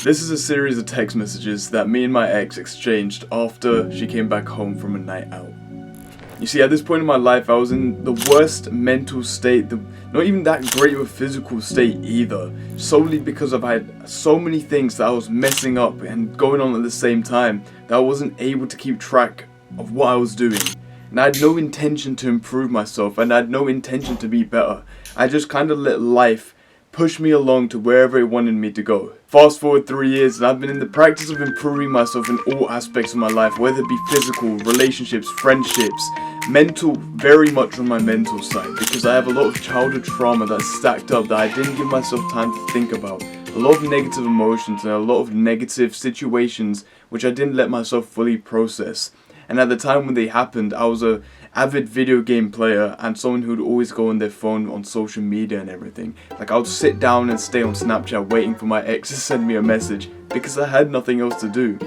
This is a series of text messages that me and my ex exchanged after she came back home from a night out. You see, at this point in my life, I was in the worst mental state, not even that great of a physical state either, solely because I've had so many things that I was messing up and going on at the same time that I wasn't able to keep track of what I was doing. And I had no intention to improve myself, and I had no intention to be better. I just kind of let life push me along to wherever it wanted me to go. Fast forward 3 years and I've been in the practice of improving myself in all aspects of my life, whether it be physical, relationships, friendships, mental, very much on my mental side, because I have a lot of childhood trauma that's stacked up that I didn't give myself time to think about. A lot of negative emotions and a lot of negative situations which I didn't let myself fully process. And at the time when they happened, I was a avid video game player and someone who'd always go on their phone on social media and everything. Like, I would sit down and stay on Snapchat waiting for my ex to send me a message because I had nothing else to do.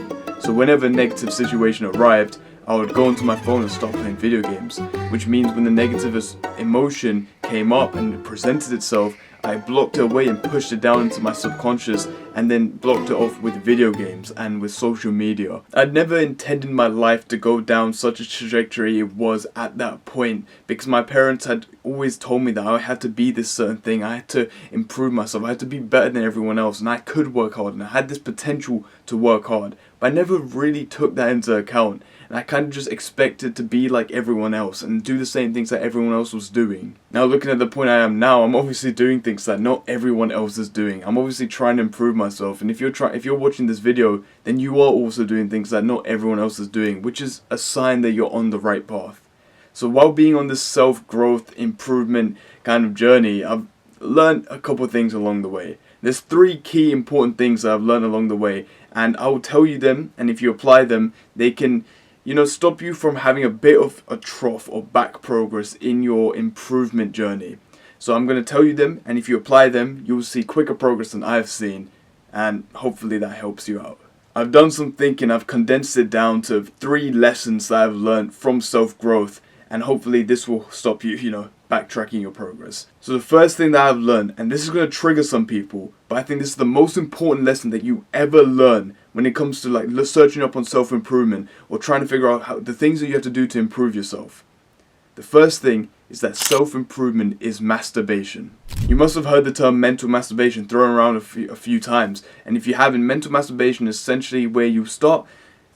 So whenever a negative situation arrived, I would go onto my phone and start playing video games. Which means when the negative emotion came up and presented itself, I blocked it away and pushed it down into my subconscious and then blocked it off with video games and with social media. I'd never intended my life to go down such a trajectory it was at that point, because my parents had always told me that I had to be this certain thing, I had to improve myself, I had to be better than everyone else, and I could work hard and I had this potential to work hard. But I never really took that into account, and I kind of just expected to be like everyone else and do the same things that everyone else was doing. Now, looking at the point I am now, I'm obviously doing things that not everyone else is doing. I'm obviously trying to improve myself, and if you're watching this video, then you are also doing things that not everyone else is doing, which is a sign that you're on the right path. So while being on this self-growth, improvement kind of journey, I've learned a couple things along the way. There's 3 key important things that I've learned along the way, and I will tell you them, and if you apply them, they can stop you from having a bit of a trough or back progress in your improvement journey. So I'm going to tell you them, and if you apply them, you'll see quicker progress than I've seen, and hopefully that helps you out. I've done some thinking, I've condensed it down to 3 lessons that I've learned from self-growth, and hopefully this will stop you, backtracking your progress. So the first thing that I've learned, and this is going to trigger some people, but I think this is the most important lesson that you ever learn when it comes to searching up on self-improvement or trying to figure out how the things that you have to do to improve yourself. The first thing is that self-improvement is masturbation. You must have heard the term mental masturbation thrown around a few times, and if you haven't, mental masturbation is essentially where you start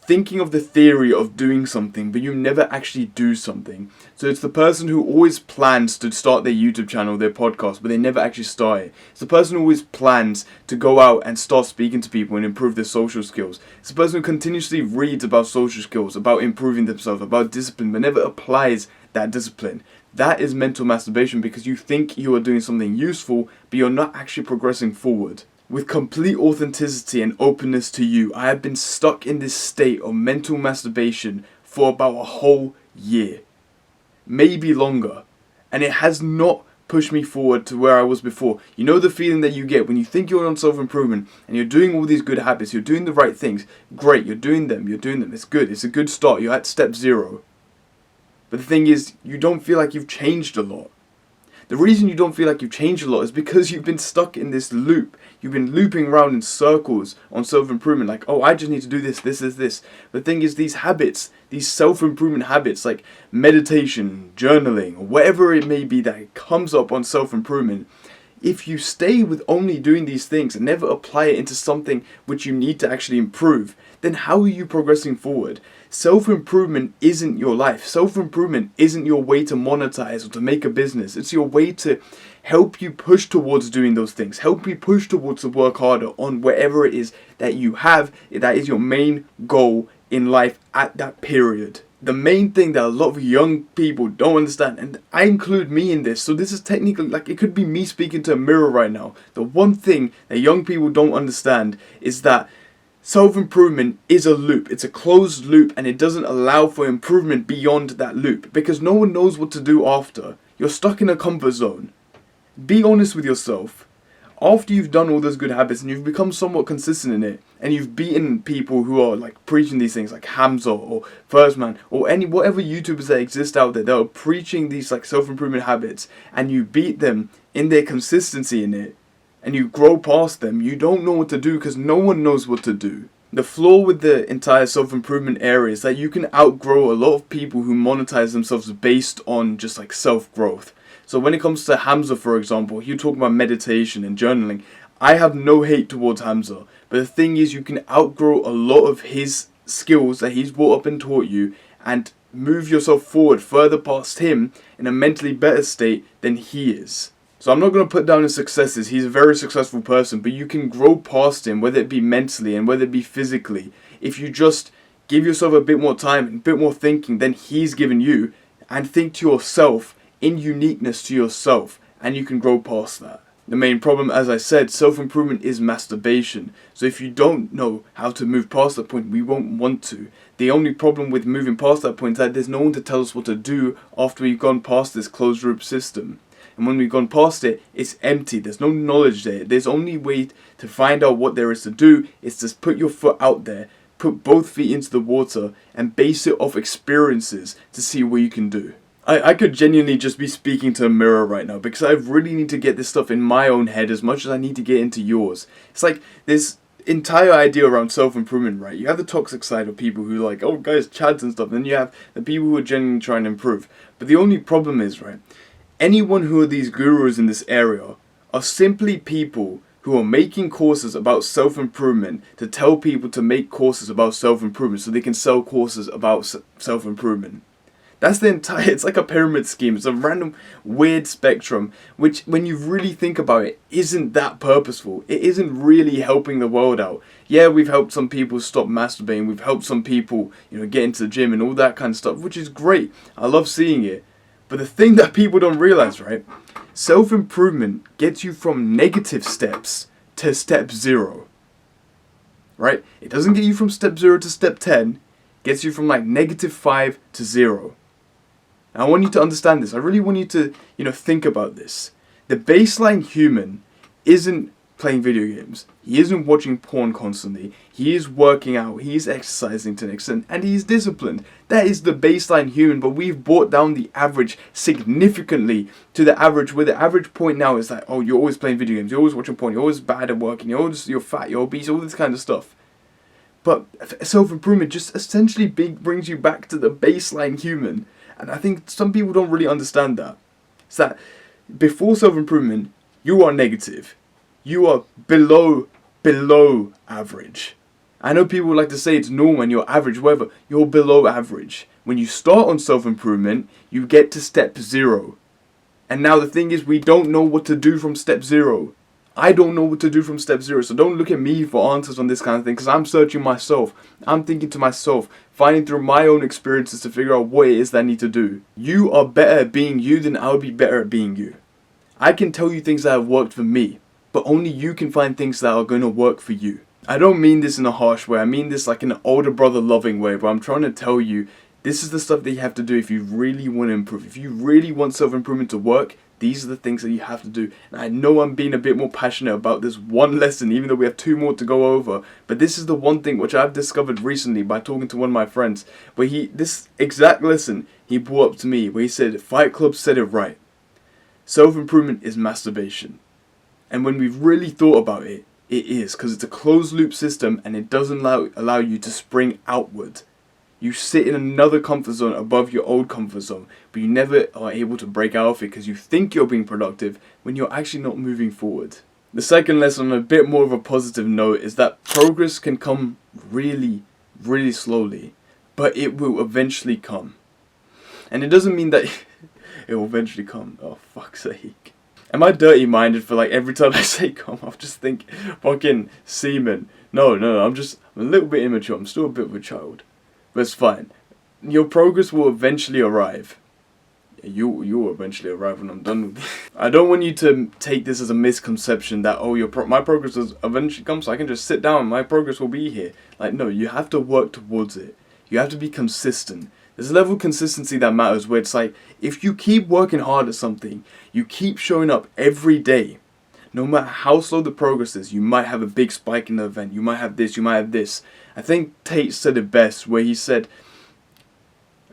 thinking of the theory of doing something, but you never actually do something. So it's the person who always plans to start their YouTube channel, their podcast, but they never actually start it. It's the person who always plans to go out and start speaking to people and improve their social skills. It's the person who continuously reads about social skills, about improving themselves, about discipline, but never applies that discipline. That is mental masturbation, because you think you are doing something useful, but you're not actually progressing forward. With complete authenticity and openness to you, I have been stuck in this state of mental masturbation for about a whole year. Maybe longer. And it has not pushed me forward to where I was before. You know the feeling that you get when you think you're on self-improvement and you're doing all these good habits, you're doing the right things. Great, you're doing them, it's good, it's a good start, you're at step 0. But the thing is, you don't feel like you've changed a lot. The reason you don't feel like you've changed a lot is because you've been stuck in this loop. You've been looping around in circles on self-improvement, like, oh, I just need to do this. The thing is, these habits, these self-improvement habits, like meditation, journaling, or whatever it may be that comes up on self-improvement, if you stay with only doing these things and never apply it into something which you need to actually improve, then how are you progressing forward? Self-improvement isn't your life. Self-improvement isn't your way to monetize or to make a business. It's your way to help you push towards doing those things, help you push towards to work harder on whatever it is that you have, that is your main goal in life at that period. The main thing that a lot of young people don't understand, and I include me in this, so this is technically, it could be me speaking to a mirror right now. The one thing that young people don't understand is that self-improvement is a loop. It's a closed loop, and it doesn't allow for improvement beyond that loop, because no one knows what to do after. You're stuck in a comfort zone. Be honest with yourself. After you've done all those good habits and you've become somewhat consistent in it, and you've beaten people who are preaching these things like Hamza or First Man or whatever YouTubers that exist out there that are preaching these self-improvement habits, and you beat them in their consistency in it, and you grow past them, you don't know what to do because no one knows what to do. The flaw with the entire self-improvement area is that you can outgrow a lot of people who monetize themselves based on just like self-growth. So when it comes to Hamza, for example, you talk about meditation and journaling. I have no hate towards Hamza, but the thing is, you can outgrow a lot of his skills that he's brought up and taught you and move yourself forward further past him in a mentally better state than he is. So I'm not going to put down his successes. He's a very successful person, but you can grow past him, whether it be mentally and whether it be physically, if you just give yourself a bit more time and a bit more thinking than he's given you, and think to yourself in uniqueness to yourself, and you can grow past that. The main problem, as I said, self-improvement is masturbation. So if you don't know how to move past that point, we won't want to. The only problem with moving past that point is that there's no one to tell us what to do after we've gone past this closed loop system. And when we've gone past it, it's empty. There's no knowledge there. There's only way to find out what there is to do is to put your foot out there, put both feet into the water, and base it off experiences to see what you can do. I could genuinely just be speaking to a mirror right now because I really need to get this stuff in my own head as much as I need to get into yours. It's like this entire idea around self-improvement, right? You have the toxic side of people who like, oh guys, chads and stuff. Then you have the people who are genuinely trying to improve. But the only problem is, right, anyone who are these gurus in this area are simply people who are making courses about self-improvement to tell people to make courses about self-improvement so they can sell courses about self-improvement. That's the entire, it's like a pyramid scheme. It's a random weird spectrum, which when you really think about it, isn't that purposeful. It isn't really helping the world out. Yeah, we've helped some people stop masturbating. We've helped some people, get into the gym and all that kind of stuff, which is great. I love seeing it. But the thing that people don't realize, right? Self-improvement gets you from negative steps to step 0. Right? It doesn't get you from step 0 to step 10. It gets you from like -5 to 0. And I want you to understand this. I really want you to, think about this. The baseline human isn't playing video games. He isn't watching porn constantly. He is working out. He is exercising to an extent. And he is disciplined. That is the baseline human. But we've brought down the average significantly to the average. Where the average point now is like, oh, you're always playing video games. You're always watching porn. You're always bad at working. You're fat. You're obese. All this kind of stuff. But self-improvement just essentially brings you back to the baseline human. And I think some people don't really understand that. It's that before self-improvement, you are negative. You are below average. I know people like to say it's normal and you're average, whatever. You're below average. When you start on self-improvement, you get to step 0. And now the thing is, we don't know what to do from step 0. I don't know what to do from step 0, so don't look at me for answers on this kind of thing, because I'm searching myself. I'm thinking to myself, finding through my own experiences to figure out what it is that I need to do. You are better at being you than I would be better at being you. I can tell you things that have worked for me, but only you can find things that are going to work for you. I don't mean this in a harsh way. I mean this like in an older brother loving way, but I'm trying to tell you, this is the stuff that you have to do if you really want to improve. If you really want self-improvement to work, these are the things that you have to do. And I know I'm being a bit more passionate about this one lesson, even though we have 2 more to go over. But this is the one thing which I've discovered recently by talking to one of my friends. Where this exact lesson he brought up to me, where he said, Fight Club said it right. Self-improvement is masturbation. And when we've really thought about it, it is. Because it's a closed loop system and it doesn't allow you to spring outward. You sit in another comfort zone above your old comfort zone, but you never are able to break out of it because you think you're being productive when you're actually not moving forward. The second lesson, on a bit more of a positive note, is that progress can come really, really slowly, but it will eventually come. And it doesn't mean that it will eventually come. Oh, fuck's sake. Am I dirty-minded for like every time I say come, I'll just think fucking semen. No, I'm a little bit immature. I'm still a bit of a child. But it's fine. Your progress will eventually arrive. You'll eventually arrive when I'm done with it. I don't want you to take this as a misconception that, oh, my progress will eventually come, so I can just sit down and my progress will be here. Like, no, you have to work towards it. You have to be consistent. There's a level of consistency that matters, where it's like, if you keep working hard at something, you keep showing up every day, no matter how slow the progress is, you might have a big spike in the event, you might have this, you might have this. I think Tate said it best, where he said,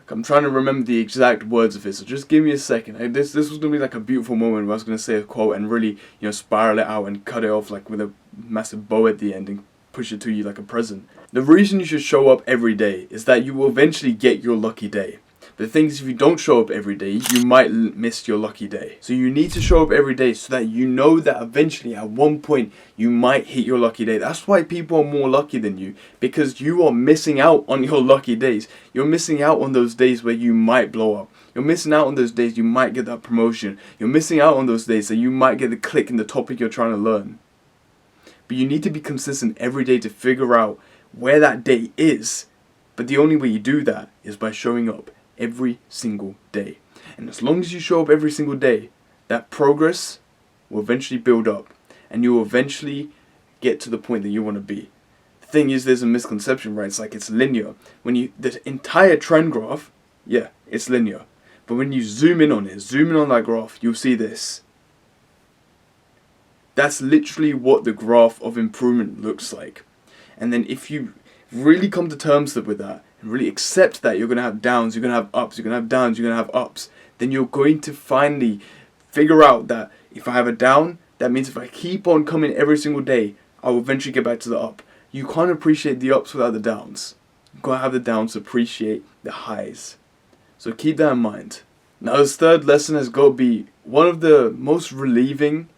I'm trying to remember the exact words of it, so just give me a second. This was going to be like a beautiful moment where I was going to say a quote and really, spiral it out and cut it off like with a massive bow at the end and push it to you like a present. The reason you should show up every day is that you will eventually get your lucky day. The thing is, if you don't show up every day, you might miss your lucky day. So you need to show up every day so that you know that eventually at one point you might hit your lucky day. That's why people are more lucky than you, because you are missing out on your lucky days. You're missing out on those days where you might blow up. You're missing out on those days you might get that promotion. You're missing out on those days that you might get the click in the topic you're trying to learn. But you need to be consistent every day to figure out where that day is. But the only way you do that is by showing up every single day. And as long as you show up every single day, that progress will eventually build up and you will eventually get to the point that you want to be. The thing is, there's a misconception, right? It's like it's linear. The entire trend graph, yeah, it's linear. But when you zoom in on that graph, you'll see this. That's literally what the graph of improvement looks like. And then if you really come to terms with that, and really accept that you're going to have downs, you're going to have ups, you're going to have downs, you're going to have ups, then you're going to finally figure out that if I have a down, that means if I keep on coming every single day, I will eventually get back to the up. You can't appreciate the ups without the downs. You've got to have the downs to appreciate the highs. So keep that in mind. Now this third lesson has got to be one of the most relieving,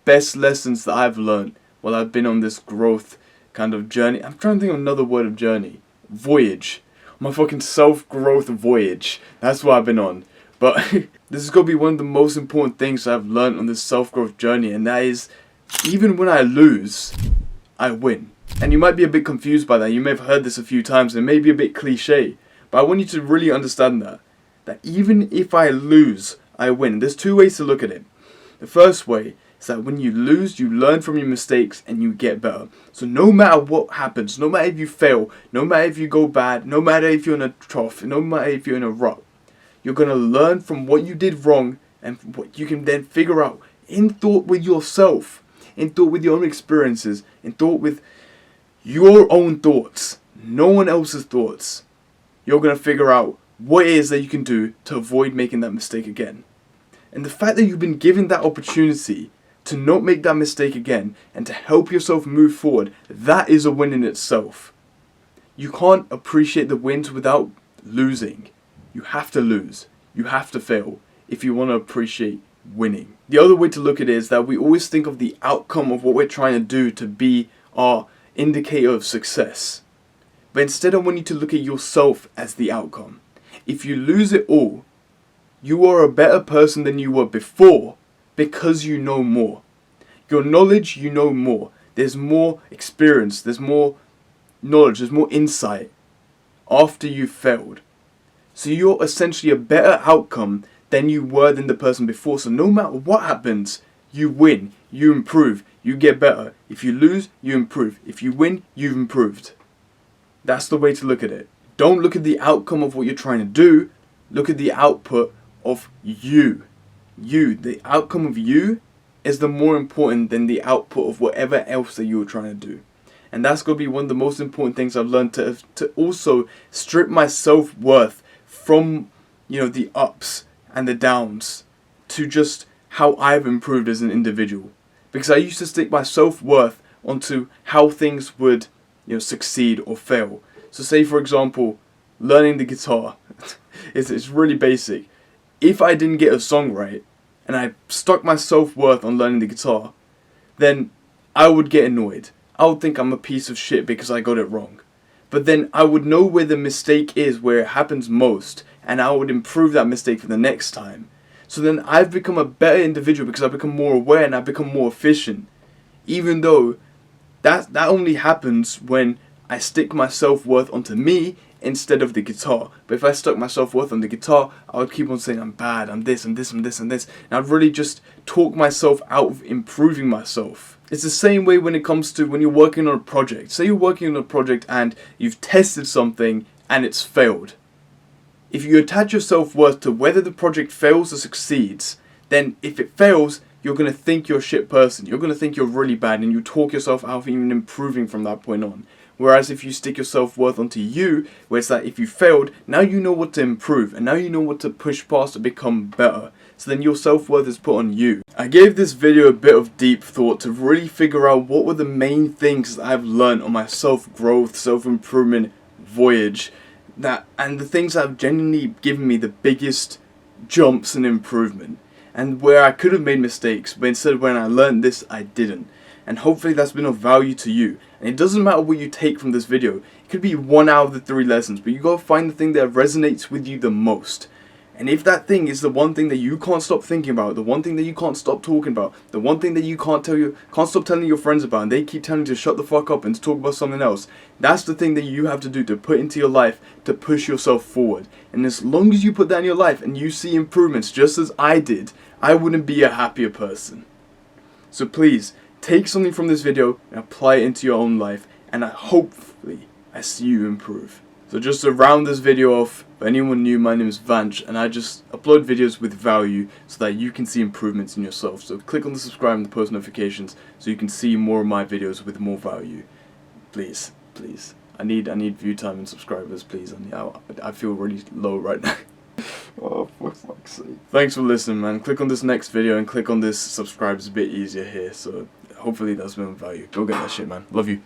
best lessons that I've learned while I've been on this growth kind of journey. I'm trying to think of another word of journey. Voyage. My fucking self-growth voyage. That's what I've been on. But this is going to be one of the most important things I've learned on this self-growth journey, and that is, even when I lose, I win. And you might be a bit confused by that. You may have heard this a few times, and it may be a bit cliche. But I want you to really understand that even if I lose, I win. There's two ways to look at it. The first way is that when you lose, you learn from your mistakes and you get better. So no matter what happens, no matter if you fail, no matter if you go bad, no matter if you're in a trough, no matter if you're in a rut, you're going to learn from what you did wrong and what you can then figure out in thought with yourself, in thought with your own experiences, in thought with your own thoughts, no one else's thoughts. You're going to figure out what it is that you can do to avoid making that mistake again. And the fact that you've been given that opportunity to not make that mistake again and to help yourself move forward, that is a win in itself. You can't appreciate the wins without losing. You have to lose. You have to fail if you want to appreciate winning. The other way to look at it is that we always think of the outcome of what we're trying to do to be our indicator of success. But instead I want you to look at yourself as the outcome. If you lose it all, you are a better person than you were before because you know more. Your knowledge, you know more. There's more experience, there's more knowledge, there's more insight after you've failed. So you're essentially a better outcome than you were than the person before. So no matter what happens, you win, you improve, you get better. If you lose, you improve. If you win, you've improved. That's the way to look at it. Don't look at the outcome of what you're trying to do. Look at the output of you. The outcome of you is the more important than the output of whatever else that you were trying to do. And that's going to be one of the most important things I've learned, to also strip my self-worth from, the ups and the downs to just how I've improved as an individual. Because I used to stick my self-worth onto how things would, succeed or fail. So say, for example, learning the guitar. It's really basic. If I didn't get a song right, and I stuck my self-worth on learning the guitar, then I would get annoyed. I would think I'm a piece of shit because I got it wrong. But then I would know where the mistake is, where it happens most, and I would improve that mistake for the next time. So then I've become a better individual because I've become more aware and I've become more efficient. Even though that only happens when I stick my self-worth onto me instead of the guitar. But if I stuck my self-worth on the guitar, I would keep on saying I'm bad, I'm this, and this, and this, and this. And I'd really just talk myself out of improving myself. It's the same way when it comes to when you're working on a project. Say you're working on a project and you've tested something and it's failed. If you attach your self-worth to whether the project fails or succeeds, then if it fails, you're going to think you're a shit person. You're going to think you're really bad, and you talk yourself out of even improving from that point on. Whereas if you stick your self-worth onto you, where it's that if you failed, now you know what to improve, and now you know what to push past to become better. So then your self-worth is put on you. I gave this video a bit of deep thought to really figure out what were the main things that I've learned on my self-growth, self-improvement voyage, and the things that have genuinely given me the biggest jumps and improvement. And where I could have made mistakes, but instead when I learned this, I didn't. And hopefully that's been of value to you. And it doesn't matter what you take from this video. It could be 1 out of the 3 lessons, but you gotta find the thing that resonates with you the most. And if that thing is the one thing that you can't stop thinking about, the one thing that you can't stop talking about, the one thing that you can't stop telling your friends about, and they keep telling you to shut the fuck up and to talk about something else, that's the thing that you have to do to put into your life to push yourself forward. And as long as you put that in your life and you see improvements just as I did, I wouldn't be a happier person. So please, take something from this video and apply it into your own life, and hopefully I see you improve. So just to round this video off, for anyone new, my name is Vanch, and I just upload videos with value so that you can see improvements in yourself. So click on the subscribe and the post notifications so you can see more of my videos with more value. Please, please. I need view time and subscribers, please. I feel really low right now. Oh, for fuck's sake. Thanks for listening, man. Click on this next video and click on this subscribe. It's a bit easier here, so hopefully that's been of value. Go get that shit, man. Love you.